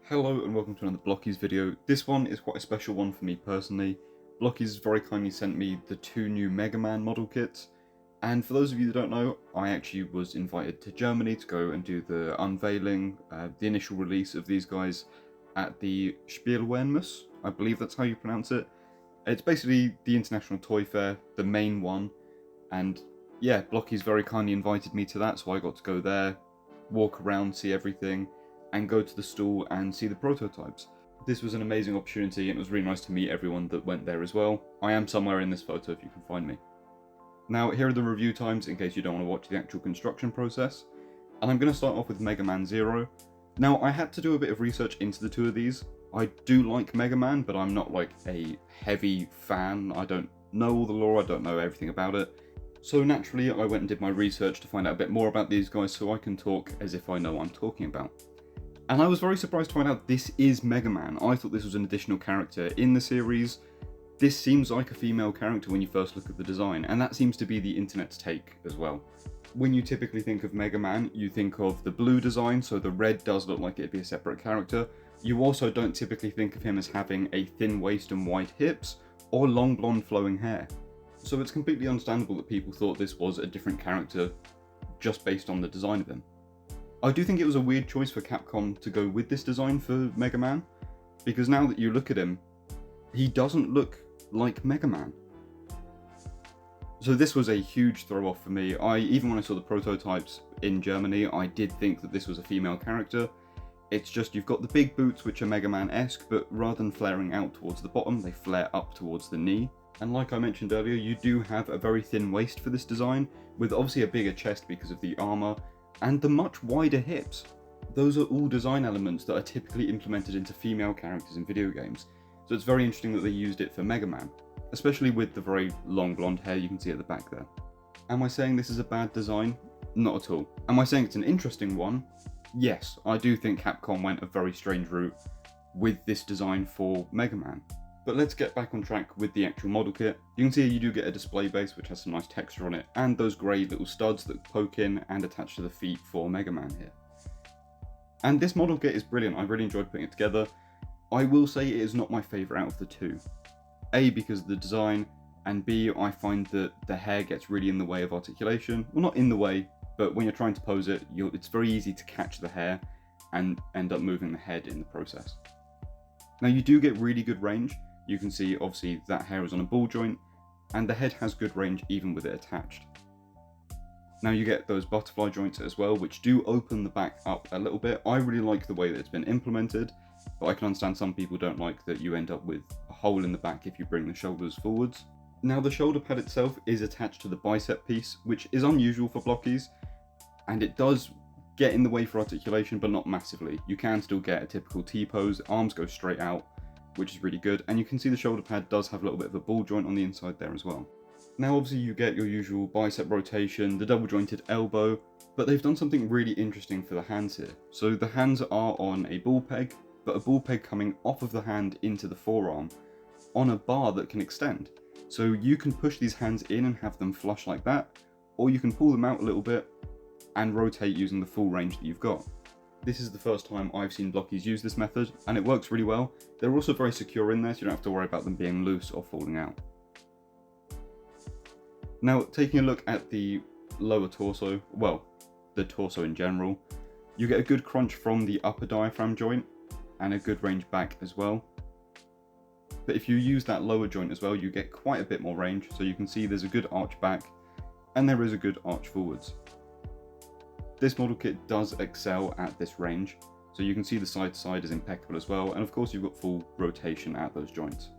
Hello and welcome to another Blokees video. This one is quite a special one for me personally. Blokees very kindly sent me the two new MegaMan model kits, and for those of you that don't know, I actually was invited to Germany to go and do the unveiling, the initial release of these guys at the Spielwarenmus, I believe that's how you pronounce it. It's basically the international toy fair, the main one, and yeah, Blokees very kindly invited me to that, so I got to go there, walk around, see everything, and go to the stall and see the prototypes. This was an amazing opportunity and it was really nice to meet everyone that went there as well. I am somewhere in this photo if you can find me. Now here are the review times in case you don't want to watch the actual construction process. And I'm going to start off with MegaMan Zero. Now I had to do a bit of research into the two of these. I do like MegaMan, but I'm not like a heavy fan. I don't know all the lore, I don't know everything about it. So naturally I went and did my research to find out a bit more about these guys so I can talk as if I know what I'm talking about. And I was very surprised to find out this is MegaMan. I thought this was an additional character in the series. This seems like a female character when you first look at the design, and that seems to be the internet's take as well. When you typically think of MegaMan, you think of the blue design, so the red does look like it'd be a separate character. You also don't typically think of him as having a thin waist and wide hips, or long blonde flowing hair. So it's completely understandable that people thought this was a different character just based on the design of him. I do think it was a weird choice for Capcom to go with this design for MegaMan, because now that you look at him, he doesn't look like MegaMan. So this was a huge throw off for me. Even when I saw the prototypes in Germany, I did think that this was a female character. It's just you've got the big boots which are MegaMan-esque, but rather than flaring out towards the bottom, they flare up towards the knee. And like I mentioned earlier, you do have a very thin waist for this design, with obviously a bigger chest because of the armour, and the much wider hips. Those are all design elements that are typically implemented into female characters in video games, so it's very interesting that they used it for MegaMan, especially with the very long blonde hair you can see at the back there. Am I saying this is a bad design? Not at all. Am I saying it's an interesting one? Yes, I do think Capcom went a very strange route with this design for MegaMan. But let's get back on track with the actual model kit. You can see you do get a display base which has some nice texture on it, and those grey little studs that poke in and attach to the feet for MegaMan here. And this model kit is brilliant, I really enjoyed putting it together. I will say it is not my favourite out of the two. A, because of the design, and B, I find that the hair gets really in the way of articulation. Well, not in the way, but when you're trying to pose it, it's very easy to catch the hair and end up moving the head in the process. Now you do get really good range. You can see obviously that hair is on a ball joint, and the head has good range even with it attached. Now you get those butterfly joints as well, which do open the back up a little bit. I really like the way that it's been implemented, but I can understand some people don't like that you end up with a hole in the back if you bring the shoulders forwards. Now the shoulder pad itself is attached to the bicep piece, which is unusual for Blokees, and it does get in the way for articulation, but not massively. You can still get a typical T-pose, arms go straight out, which is really good, and you can see the shoulder pad does have a little bit of a ball joint on the inside there as well. Now obviously you get your usual bicep rotation, the double jointed elbow, but they've done something really interesting for the hands here. So the hands are on a ball peg, but a ball peg coming off of the hand into the forearm on a bar that can extend. So you can push these hands in and have them flush like that, or you can pull them out a little bit and rotate using the full range that you've got. This is the first time I've seen Blokees use this method, and it works really well. They're also very secure in there, so you don't have to worry about them being loose or falling out. Now, taking a look at the lower torso, well, the torso in general, you get a good crunch from the upper diaphragm joint, and a good range back as well. But if you use that lower joint as well, you get quite a bit more range, so you can see there's a good arch back, and there is a good arch forwards. This model kit does excel at this range, so you can see the side to side is impeccable as well, and of course you've got full rotation at those joints.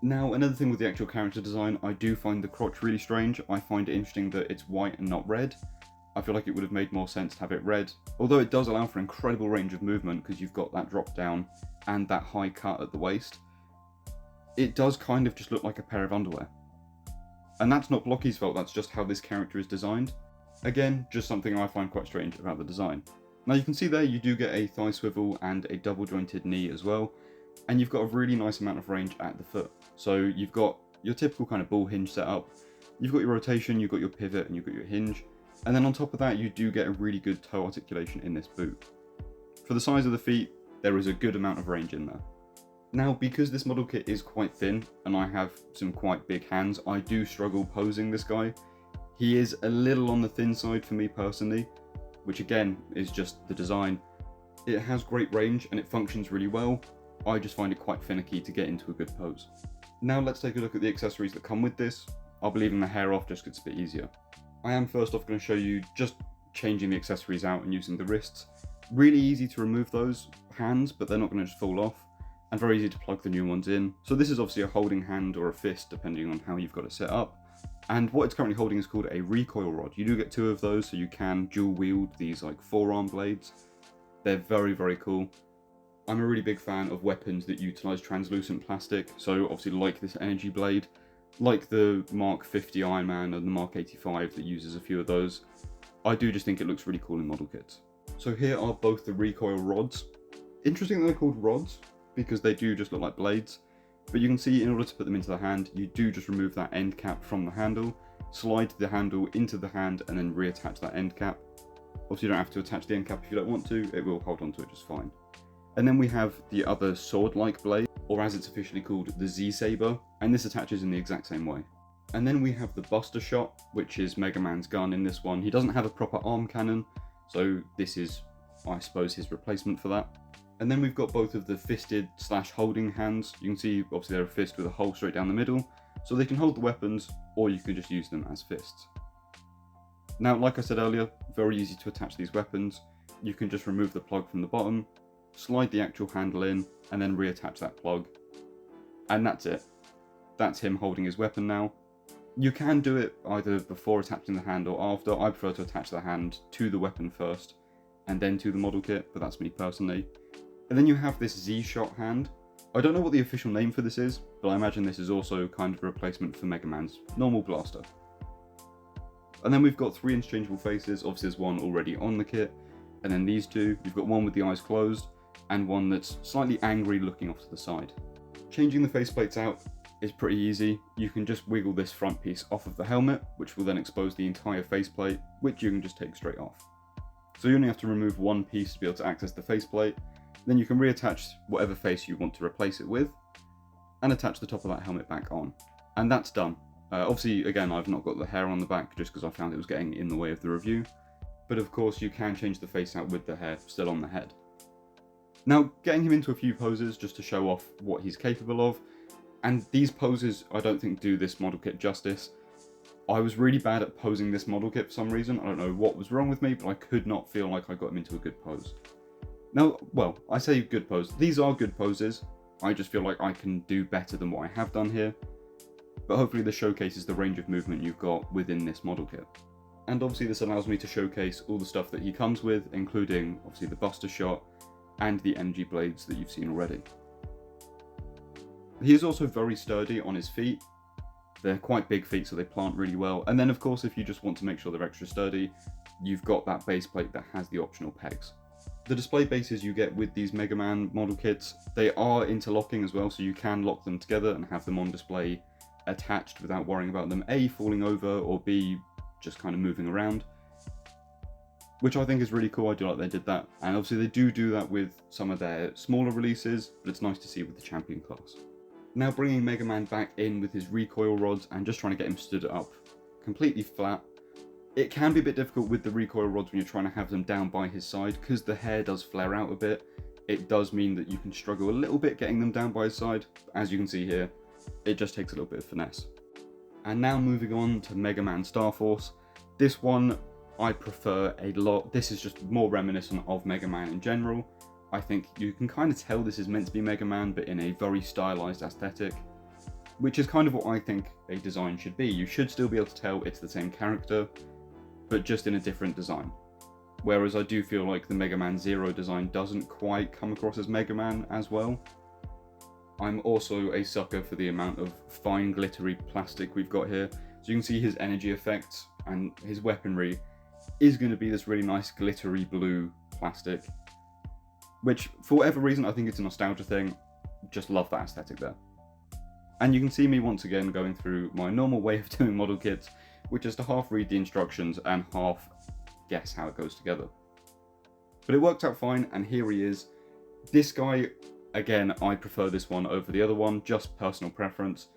Now another thing with the actual character design, I do find the crotch really strange. I find it interesting that it's white and not red. I feel like it would have made more sense to have it red, although it does allow for incredible range of movement because you've got that drop down and that high cut at the waist. It does kind of just look like a pair of underwear. And that's not Blokees' fault, that's just how this character is designed. Again, just something I find quite strange about the design. Now you can see there you do get a thigh swivel and a double jointed knee as well, and you've got a really nice amount of range at the foot. So you've got your typical kind of ball hinge setup, you've got your rotation, you've got your pivot, and you've got your hinge, and then on top of that you do get a really good toe articulation in this boot. For the size of the feet, there is a good amount of range in there. Now, because this model kit is quite thin and I have some quite big hands, I do struggle posing this guy. He is a little on the thin side for me personally, which again is just the design. It has great range and it functions really well. I just find it quite finicky to get into a good pose. Now let's take a look at the accessories that come with this. I'll be leaving the hair off just because it's a bit easier. I am first off going to show you just changing the accessories out and using the wrists. Really easy to remove those hands, but they're not going to just fall off. And very easy to plug the new ones in. So this is obviously a holding hand or a fist, depending on how you've got it set up. And what it's currently holding is called a recoil rod. You do get 2 of those, so you can dual wield these like forearm blades. They're very, very cool. I'm a really big fan of weapons that utilize translucent plastic. So obviously like this energy blade, like the Mark 50 Iron Man and the Mark 85 that uses a few of those. I do just think it looks really cool in model kits. So here are both the recoil rods. Interesting that they're called rods, because they do just look like blades, but you can see in order to put them into the hand, you do just remove that end cap from the handle, slide the handle into the hand, and then reattach that end cap. Obviously you don't have to attach the end cap if you don't want to, it will hold onto it just fine. And then we have the other sword-like blade, or as it's officially called, the Z-Saber, and this attaches in the exact same way. And then we have the Buster Shot, which is MegaMan's gun in this one. He doesn't have a proper arm cannon, so this is, I suppose, his replacement for that. And then we've got both of the fisted / holding hands. You can see obviously they're a fist with a hole straight down the middle, so they can hold the weapons, or you can just use them as fists. Now, like I said earlier, very easy to attach these weapons. You can just remove the plug from the bottom, slide the actual handle in, and then reattach that plug. And that's it. That's him holding his weapon now. You can do it either before attaching the hand or after. I prefer to attach the hand to the weapon first, and then to the model kit, but that's me personally. And then you have this Z-Shot hand. I don't know what the official name for this is, but I imagine this is also kind of a replacement for MegaMan's normal blaster. And then we've got 3 interchangeable faces. Obviously there's one already on the kit, and then these 2. You've got one with the eyes closed, and one that's slightly angry looking off to the side. Changing the faceplates out is pretty easy. You can just wiggle this front piece off of the helmet, which will then expose the entire faceplate, which you can just take straight off. So you only have to remove one piece to be able to access the faceplate. Then you can reattach whatever face you want to replace it with, and attach the top of that helmet back on. And that's done. Obviously, again, I've not got the hair on the back just because I found it was getting in the way of the review. But of course, you can change the face out with the hair still on the head. Now, getting him into a few poses just to show off what he's capable of. And these poses, I don't think do this model kit justice. I was really bad at posing this model kit for some reason. I don't know what was wrong with me, but I could not feel like I got him into a good pose. Now, well, I say good pose. These are good poses. I just feel like I can do better than what I have done here. But hopefully this showcases the range of movement you've got within this model kit. And obviously this allows me to showcase all the stuff that he comes with, including obviously the Buster Shot and the energy blades that you've seen already. He is also very sturdy on his feet. They're quite big feet, so they plant really well. And then of course, if you just want to make sure they're extra sturdy, you've got that base plate that has the optional pegs. The display bases you get with these MegaMan model kits, they are interlocking as well, so you can lock them together and have them on display attached without worrying about them A, falling over, or B, just kind of moving around. Which I think is really cool. I do like they did that. And obviously they do that with some of their smaller releases, but it's nice to see with the Champion class. Now bringing MegaMan back in with his recoil rods and just trying to get him stood up completely flat. It can be a bit difficult with the recoil rods when you're trying to have them down by his side, because the hair does flare out a bit. It does mean that you can struggle a little bit getting them down by his side. As you can see here, it just takes a little bit of finesse. And now moving on to MegaMan StarForce. This one I prefer a lot. This is just more reminiscent of MegaMan in general. I think you can kind of tell this is meant to be MegaMan, but in a very stylized aesthetic, which is kind of what I think a design should be. You should still be able to tell it's the same character, but just in a different design. Whereas I do feel like the MegaMan Zero design doesn't quite come across as MegaMan as well. I'm also a sucker for the amount of fine glittery plastic we've got here. So you can see his energy effects, and his weaponry is going to be this really nice glittery blue plastic, which for whatever reason I think it's a nostalgia thing. Just love that aesthetic there. And you can see me once again going through my normal way of doing model kits, which is to half read the instructions and half guess how it goes together. But it worked out fine, and here he is. This guy, again, I prefer this one over the other one, just personal preference.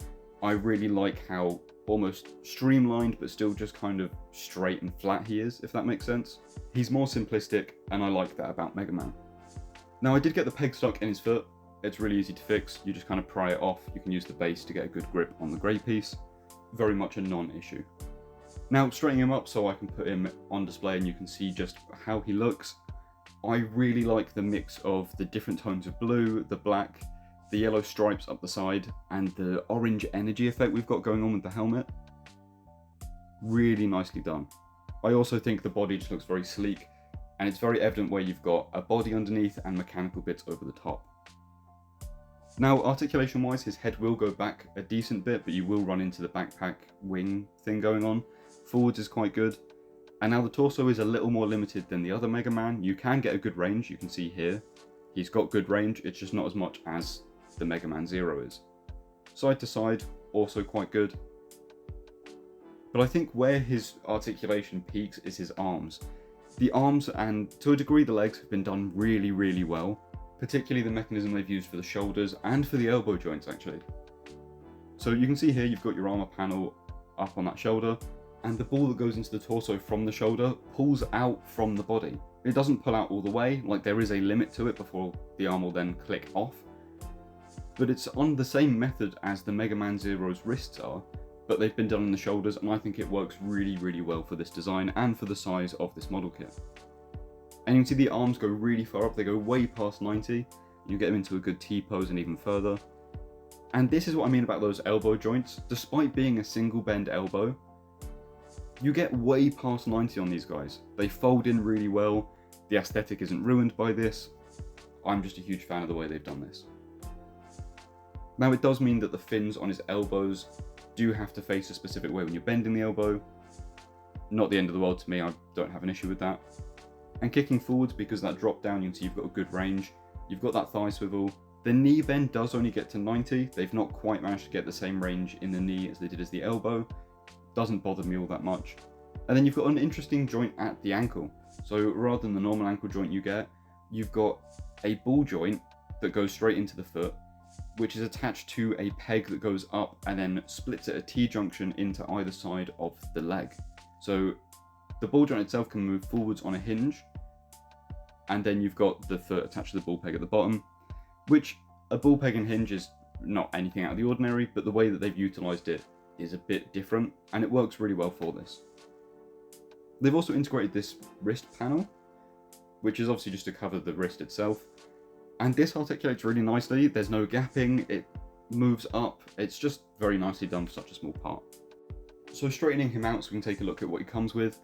I really like how almost streamlined but still just kind of straight and flat he is, if that makes sense. He's more simplistic, and I like that about MegaMan. Now, I did get the peg stuck in his foot. It's really easy to fix. You just kind of pry it off. You can use the base to get a good grip on the grey piece. Very much a non-issue. Now, straightening him up so I can put him on display and you can see just how he looks. I really like the mix of the different tones of blue, the black, the yellow stripes up the side, and the orange energy effect we've got going on with the helmet. Really nicely done. I also think the body just looks very sleek, and it's very evident where you've got a body underneath and mechanical bits over the top. Now, articulation wise, his head will go back a decent bit, but you will run into the backpack wing thing going on. Forwards is quite good. And now the torso is a little more limited than the other MegaMan. You can get a good range, you can see here. He's got good range, it's just not as much as the MegaMan Zero is. Side to side, also quite good. But I think where his articulation peaks is his arms. The arms, and to a degree the legs, have been done really, really well. Particularly the mechanism they've used for the shoulders and for the elbow joints, actually. So you can see here you've got your armor panel up on that shoulder, and the ball that goes into the torso from the shoulder pulls out from the body. It doesn't pull out all the way, like there is a limit to it before the arm will then click off. But it's on the same method as the MegaMan Zero's wrists are, but they've been done on the shoulders, and I think it works really, really well for this design and for the size of this model kit. And you can see the arms go really far up, they go way past 90. You get them into a good T-pose and even further. And this is what I mean about those elbow joints. Despite being a single bend elbow, you get way past 90 on these guys. They fold in really well, the aesthetic isn't ruined by this. I'm just a huge fan of the way they've done this. Now it does mean that the fins on his elbows do have to face a specific way when you're bending the elbow. Not the end of the world to me, I don't have an issue with that. And kicking forwards, because that drop down, you can see you've got a good range. You've got that thigh swivel. The knee bend does only get to 90. They've not quite managed to get the same range in the knee as they did as the elbow. Doesn't bother me all that much. And then you've got an interesting joint at the ankle. So rather than the normal ankle joint you get, you've got a ball joint that goes straight into the foot, which is attached to a peg that goes up and then splits at a T-junction into either side of the leg. So the ball joint itself can move forwards on a hinge, and then you've got the foot attached to the ball peg at the bottom, which a ball peg and hinge is not anything out of the ordinary, but the way that they've utilised it is a bit different, and it works really well for this. They've also integrated this wrist panel, which is obviously just to cover the wrist itself, and this articulates really nicely. There's no gapping, it moves up, it's just very nicely done for such a small part. So straightening him out so we can take a look at what he comes with.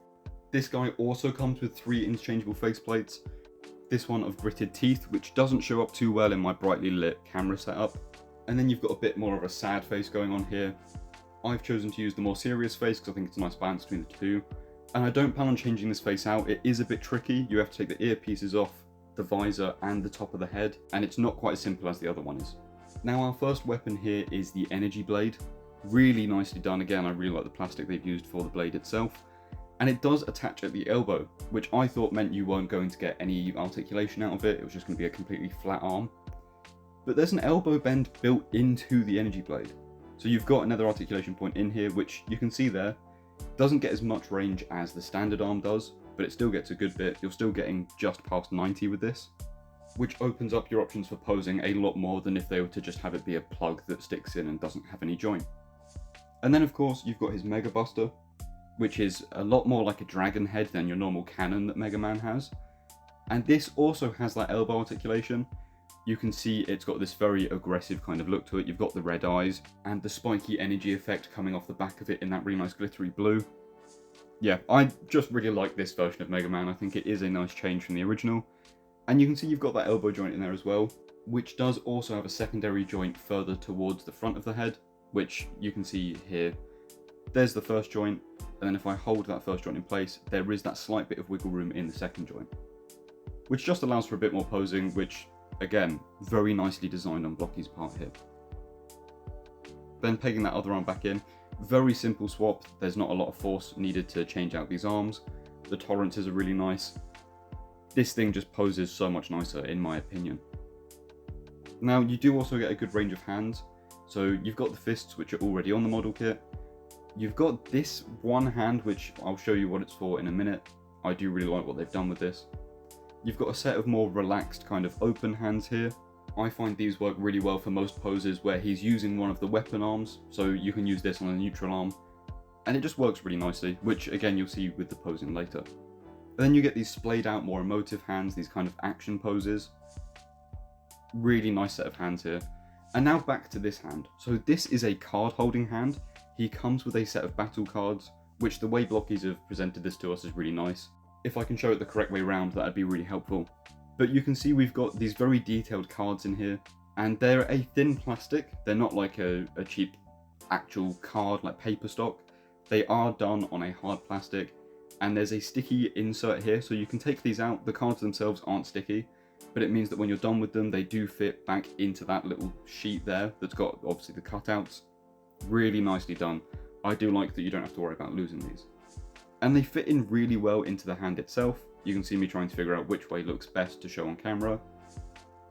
This guy also comes with 3 interchangeable faceplates. This one of gritted teeth, which doesn't show up too well in my brightly lit camera setup. And then you've got a bit more of a sad face going on here. I've chosen to use the more serious face because I think it's a nice balance between the two. And I don't plan on changing this face out. It is a bit tricky. You have to take the earpieces off, the visor and the top of the head, and it's not quite as simple as the other one is. Now our first weapon here is the energy blade. Really nicely done. Again, I really like the plastic they've used for the blade itself. And it does attach at the elbow, which I thought meant you weren't going to get any articulation out of it. It was just going to be a completely flat arm. But there's an elbow bend built into the energy blade. So you've got another articulation point in here, which you can see there. Doesn't get as much range as the standard arm does, but it still gets a good bit. You're still getting just past 90 with this, which opens up your options for posing a lot more than if they were to just have it be a plug that sticks in and doesn't have any joint. And then of course you've got his Mega Buster, which is a lot more like a dragon head than your normal cannon that MegaMan has. And this also has that elbow articulation. You can see it's got this very aggressive kind of look to it. You've got the red eyes and the spiky energy effect coming off the back of it in that really nice glittery blue. Yeah, I just really like this version of MegaMan. I think it is a nice change from the original. And you can see you've got that elbow joint in there as well, which does also have a secondary joint further towards the front of the head, which you can see here. There's the first joint, and then if I hold that first joint in place, there is that slight bit of wiggle room in the second joint, which just allows for a bit more posing, which, again, very nicely designed on Blokees' part here. Then pegging that other arm back in, very simple swap. There's not a lot of force needed to change out these arms. The tolerances are really nice. This thing just poses so much nicer, in my opinion. Now you do also get a good range of hands. So you've got the fists, which are already on the model kit. You've got this one hand, which I'll show you what it's for in a minute. I do really like what they've done with this. You've got a set of more relaxed kind of open hands here. I find these work really well for most poses where he's using one of the weapon arms, so you can use this on a neutral arm. And it just works really nicely, which again you'll see with the posing later. And then you get these splayed out, more emotive hands, these kind of action poses. Really nice set of hands here. And now back to this hand. So this is a card holding hand. He comes with a set of battle cards, which the way Blokees have presented this to us is really nice. If I can show it the correct way around, that'd be really helpful. But you can see we've got these very detailed cards in here, and they're a thin plastic. They're not like a cheap actual card like paper stock. They are done on a hard plastic, and there's a sticky insert here, so you can take these out. The cards themselves aren't sticky, but it means that when you're done with them, they do fit back into that little sheet there that's got obviously the cutouts. Really nicely done. I do like that you don't have to worry about losing these. And they fit in really well into the hand itself. You can see me trying to figure out which way looks best to show on camera.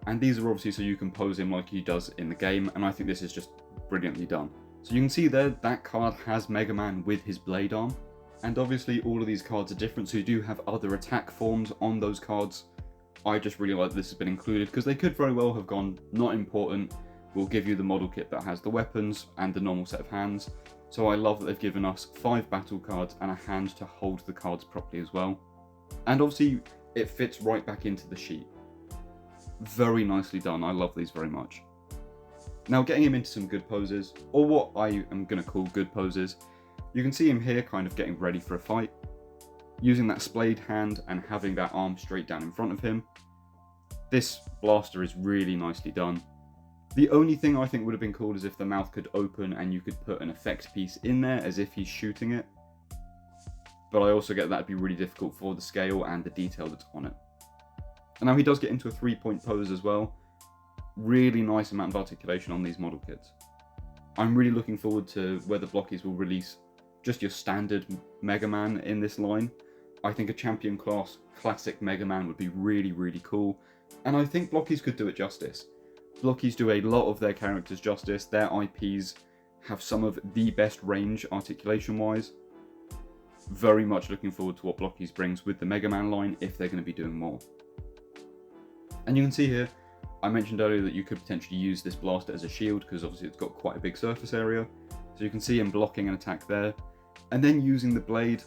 And these are obviously so you can pose him like he does in the game, and I think this is just brilliantly done. So you can see there, that card has MegaMan with his blade arm. And obviously all of these cards are different, so you do have other attack forms on those cards. I just really like that this has been included, because they could very well have gone, not important, we'll give you the model kit that has the weapons and the normal set of hands. So I love that they've given us 5 battle cards and a hand to hold the cards properly as well. And obviously it fits right back into the sheet. Very nicely done, I love these very much. Now getting him into some good poses, or what I am going to call good poses, you can see him here kind of getting ready for a fight. Using that splayed hand and having that arm straight down in front of him. This blaster is really nicely done. The only thing I think would have been cool is if the mouth could open and you could put an effect piece in there as if he's shooting it. But I also get that'd be really difficult for the scale and the detail that's on it. And now he does get into a 3-point pose as well. Really nice amount of articulation on these model kits. I'm really looking forward to whether Blokees will release just your standard MegaMan in this line. I think a champion class classic MegaMan would be really, really cool. And I think Blokees could do it justice. Blokees do a lot of their characters justice. Their IPs have some of the best range articulation-wise. Very much looking forward to what Blokees brings with the MegaMan line if they're going to be doing more. And you can see here, I mentioned earlier that you could potentially use this blaster as a shield because obviously it's got quite a big surface area. So you can see him blocking an attack there. And then using the blade,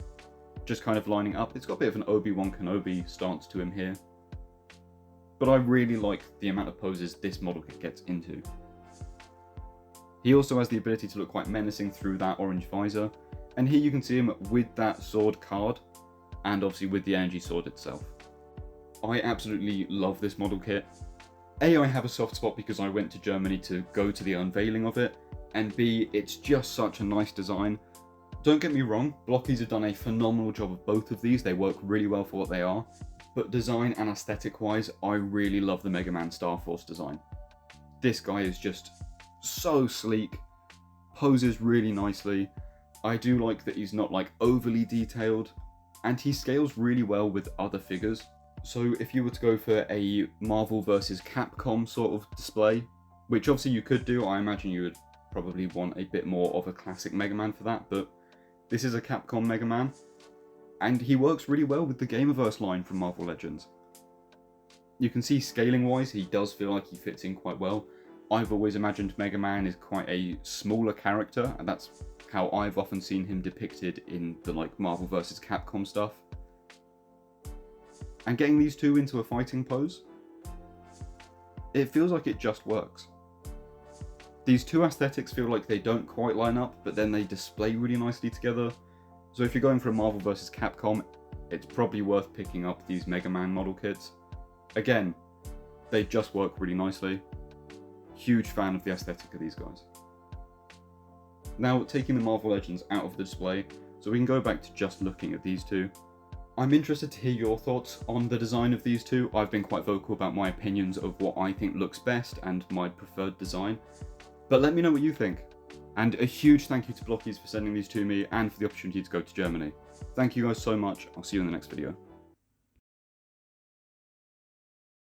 just kind of lining up. It's got a bit of an Obi-Wan Kenobi stance to him here. But I really like the amount of poses this model kit gets into. He also has the ability to look quite menacing through that orange visor. And here you can see him with that sword card, and obviously with the energy sword itself. I absolutely love this model kit. A, I have a soft spot because I went to Germany to go to the unveiling of it, and B, it's just such a nice design. Don't get me wrong, Blokees have done a phenomenal job of both of these, they work really well for what they are, but design and aesthetic wise, I really love the MegaMan StarForce design. This guy is just so sleek, poses really nicely. I do like that he's not like overly detailed, and he scales really well with other figures. So if you were to go for a Marvel vs Capcom sort of display, which obviously you could do, I imagine you would probably want a bit more of a classic MegaMan for that, but this is a Capcom MegaMan, and he works really well with the Gamerverse line from Marvel Legends. You can see scaling wise, he does feel like he fits in quite well. I've always imagined MegaMan is quite a smaller character, and that's how I've often seen him depicted in the like Marvel vs Capcom stuff. And getting these two into a fighting pose, it feels like it just works. These two aesthetics feel like they don't quite line up, but then they display really nicely together. So if you're going for a Marvel vs Capcom, it's probably worth picking up these MegaMan model kits. Again, they just work really nicely. Huge fan of the aesthetic of these guys. Now, taking the Marvel Legends out of the display, so we can go back to just looking at these two. I'm interested to hear your thoughts on the design of these two. I've been quite vocal about my opinions of what I think looks best and my preferred design. But let me know what you think. And a huge thank you to Blokees for sending these to me and for the opportunity to go to Germany. Thank you guys so much. I'll see you in the next video.